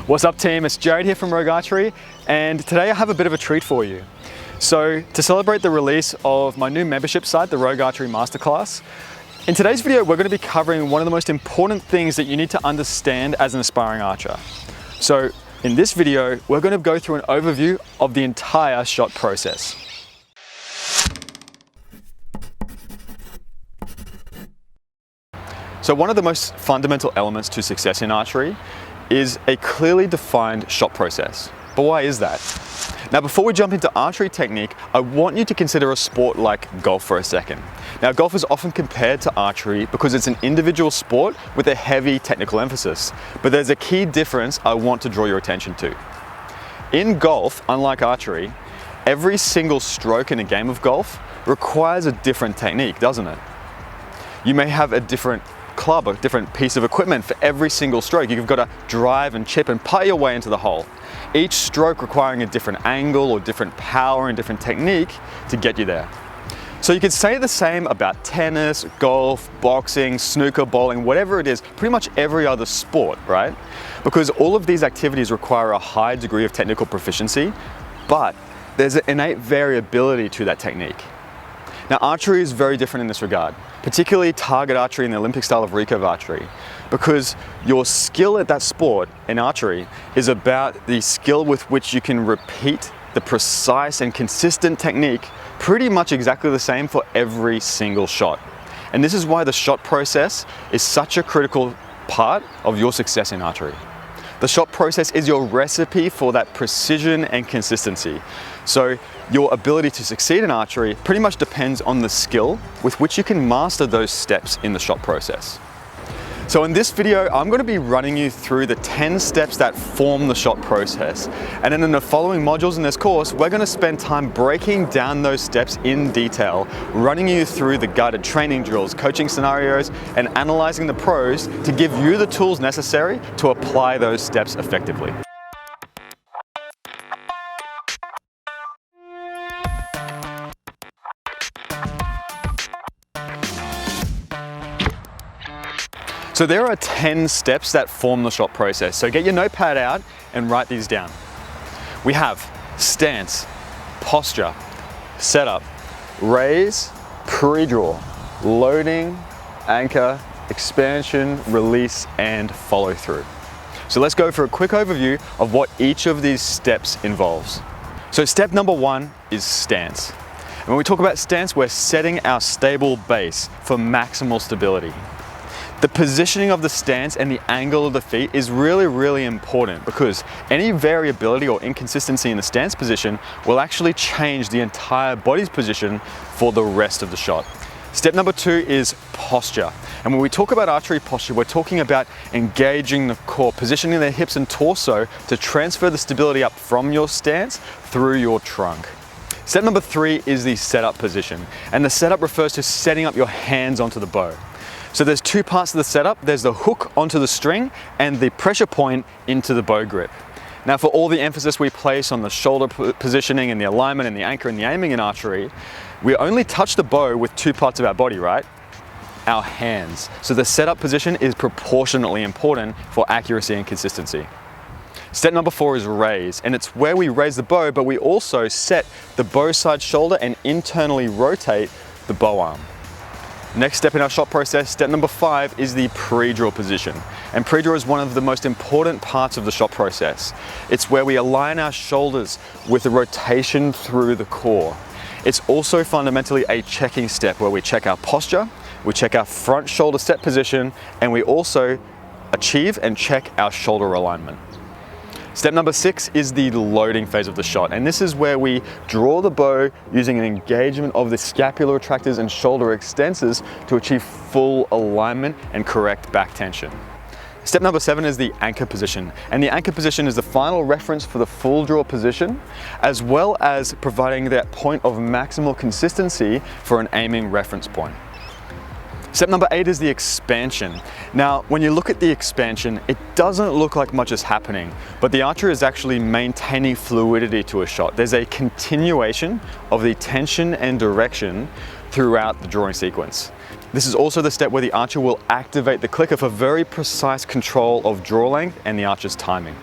What's up team, it's Jarryd here from Recurve Archery, and today I have a bit of a treat for you. So to celebrate the release of my new membership site, the Recurve Archery Masterclass, in today's video we're going to be covering one of the most important things that you need to understand as an aspiring archer. So in this video we're going to go through an overview of the entire shot process. So one of the most fundamental elements to success in archery is a clearly defined shot process. But why is that? Now before we jump into archery technique, I want you to consider a sport like golf for a second. Now golf is often compared to archery because it's an individual sport with a heavy technical emphasis. But there's a key difference I want to draw your attention to. In golf, unlike archery, every single stroke in a game of golf requires a different technique, doesn't it? You may have a different club, a different piece of equipment for every single stroke. You've got to drive and chip and putt your way into the hole. Each stroke requiring a different angle or different power and different technique to get you there. So you could say the same about tennis, golf, boxing, snooker, bowling, whatever it is, pretty much every other sport, right? Because all of these activities require a high degree of technical proficiency, but there's an innate variability to that technique. Now archery is very different in this regard, particularly target archery and the Olympic style of recurve archery, because your skill at that sport in archery is about the skill with which you can repeat the precise and consistent technique pretty much exactly the same for every single shot. And this is why the shot process is such a critical part of your success in archery. The shot process is your recipe for that precision and consistency. So your ability to succeed in archery pretty much depends on the skill with which you can master those steps in the shot process. So in this video, I'm going to be running you through the 10 steps that form the shot process. And then in the following modules in this course, we're going to spend time breaking down those steps in detail, running you through the guided training drills, coaching scenarios, and analyzing the pros to give you the tools necessary to apply those steps effectively. So there are 10 steps that form the shot process. So get your notepad out and write these down. We have stance, posture, setup, raise, pre-draw, loading, anchor, expansion, release, and follow through. So let's go for a quick overview of what each of these steps involves. So step number one is stance. And when we talk about stance, we're setting our stable base for maximal stability. The positioning of the stance and the angle of the feet is really important because any variability or inconsistency in the stance position will actually change the entire body's position for the rest of the shot. Step number two is posture. And when we talk about archery posture, we're talking about engaging the core, positioning the hips and torso to transfer the stability up from your stance through your trunk. Step number three is the setup position. And the setup refers to setting up your hands onto the bow. So there's two parts of the setup. There's the hook onto the string and the pressure point into the bow grip. Now for all the emphasis we place on the shoulder positioning and the alignment and the anchor and the aiming in archery, we only touch the bow with two parts of our body, right? Our hands. So the setup position is proportionately important for accuracy and consistency. Step number four is raise, and it's where we raise the bow, but we also set the bow side shoulder and internally rotate the bow arm. Next step in our shot process, step number five, is the pre-draw position. And pre-draw is one of the most important parts of the shot process. It's where we align our shoulders with the rotation through the core. It's also fundamentally a checking step where we check our posture, we check our front shoulder set position, and we also achieve and check our shoulder alignment. Step number six is the loading phase of the shot, and this is where we draw the bow using an engagement of the scapular retractors and shoulder extensors to achieve full alignment and correct back tension. Step number seven is the anchor position, and the anchor position is the final reference for the full draw position, as well as providing that point of maximal consistency for an aiming reference point. Step number eight is the expansion. Now, when you look at the expansion, it doesn't look like much is happening, but the archer is actually maintaining fluidity to a shot. There's a continuation of the tension and direction throughout the drawing sequence. This is also the step where the archer will activate the clicker for very precise control of draw length and the archer's timing.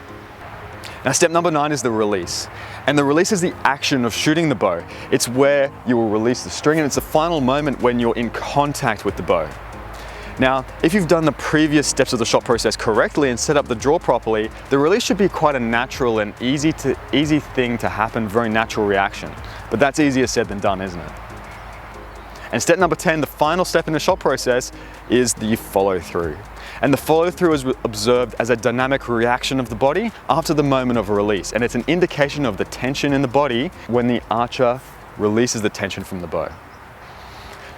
Now step number 9 is the release. And the release is the action of shooting the bow. It's where you will release the string, and it's the final moment when you're in contact with the bow. Now, if you've done the previous steps of the shot process correctly and set up the draw properly, the release should be quite a natural and easy thing to happen, very natural reaction. But that's easier said than done, isn't it? And step number 10, the final step in the shot process, is the follow through. And the follow through is observed as a dynamic reaction of the body after the moment of release. And it's an indication of the tension in the body when the archer releases the tension from the bow.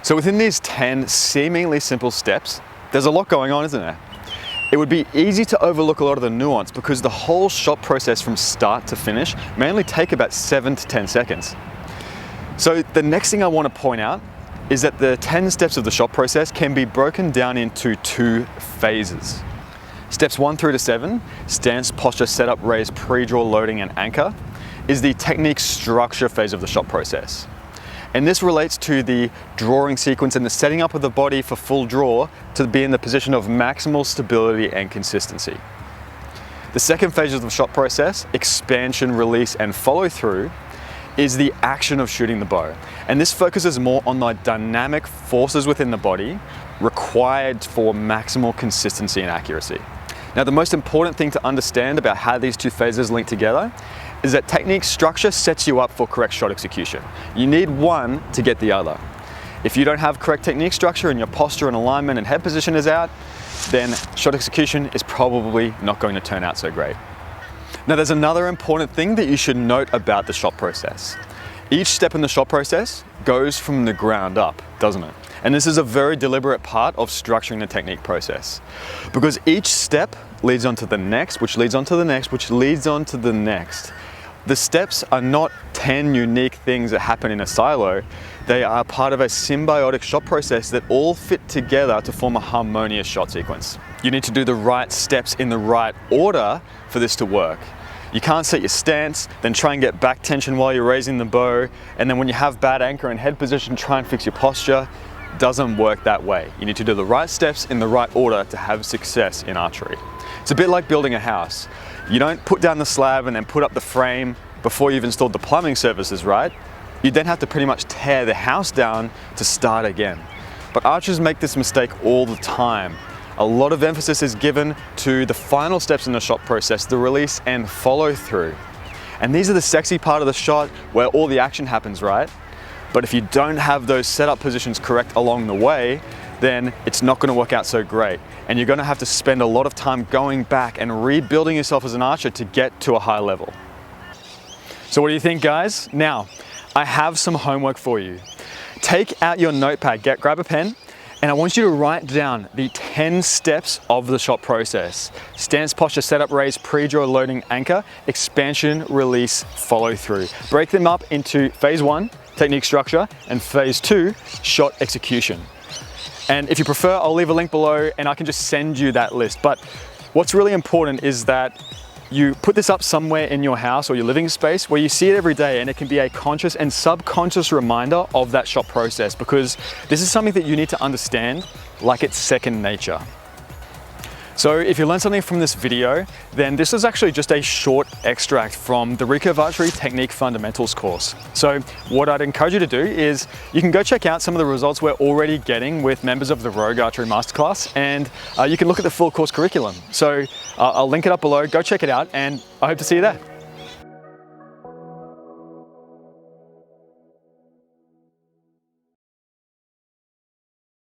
So within these 10 seemingly simple steps, there's a lot going on, isn't there? It would be easy to overlook a lot of the nuance because the whole shot process from start to finish may only take about 7 to 10 seconds. So the next thing I want to point out is that the 10 steps of the shot process can be broken down into 2 phases. Steps 1 through to 7, stance, posture, setup, raise, pre-draw, loading, and anchor, is the technique structure phase of the shot process. And this relates to the drawing sequence and the setting up of the body for full draw to be in the position of maximal stability and consistency. The second phase of the shot process, expansion, release, and follow through, is the action of shooting the bow. And this focuses more on the dynamic forces within the body required for maximal consistency and accuracy. Now, the most important thing to understand about how these 2 phases link together is that technique structure sets you up for correct shot execution. You need one to get the other. If you don't have correct technique structure and your posture and alignment and head position is out, then shot execution is probably not going to turn out so great. Now, there's another important thing that you should note about the shot process. Each step in the shot process goes from the ground up, doesn't it? And this is a very deliberate part of structuring the technique process, because each step leads on to the next, which leads on to the next, which leads on to the next. The steps are not 10 unique things that happen in a silo. They are part of a symbiotic shot process that all fit together to form a harmonious shot sequence. You need to do the right steps in the right order for this to work. You can't set your stance, then try and get back tension while you're raising the bow, and then when you have bad anchor and head position, try and fix your posture. It doesn't work that way. You need to do the right steps in the right order to have success in archery. It's a bit like building a house. You don't put down the slab and then put up the frame before you've installed the plumbing services, right? You then have to pretty much tear the house down to start again. But archers make this mistake all the time. A lot of emphasis is given to the final steps in the shot process, the release and follow through. And these are the sexy part of the shot where all the action happens, right? But if you don't have those setup positions correct along the way, then it's not going to work out so great. And you're going to have to spend a lot of time going back and rebuilding yourself as an archer to get to a high level. So what do you think, guys? Now, I have some homework for you. Take out your notepad, grab a pen, and I want you to write down the 10 steps of the shot process. Stance, posture, setup, raise, pre-draw, loading, anchor, expansion, release, follow through. Break them up into phase 1, technique structure, and phase 2, shot execution. And if you prefer, I'll leave a link below and I can just send you that list. But what's really important is that you put this up somewhere in your house or your living space where you see it every day, and it can be a conscious and subconscious reminder of that shot process, because this is something that you need to understand like it's second nature. So if you learned something from this video, then this is actually just a short extract from the Recurve Archery Technique Fundamentals course. So what I'd encourage you to do is you can go check out some of the results we're already getting with members of the Rogue Archery Masterclass, and you can look at the full course curriculum. So I'll link it up below, go check it out, and I hope to see you there.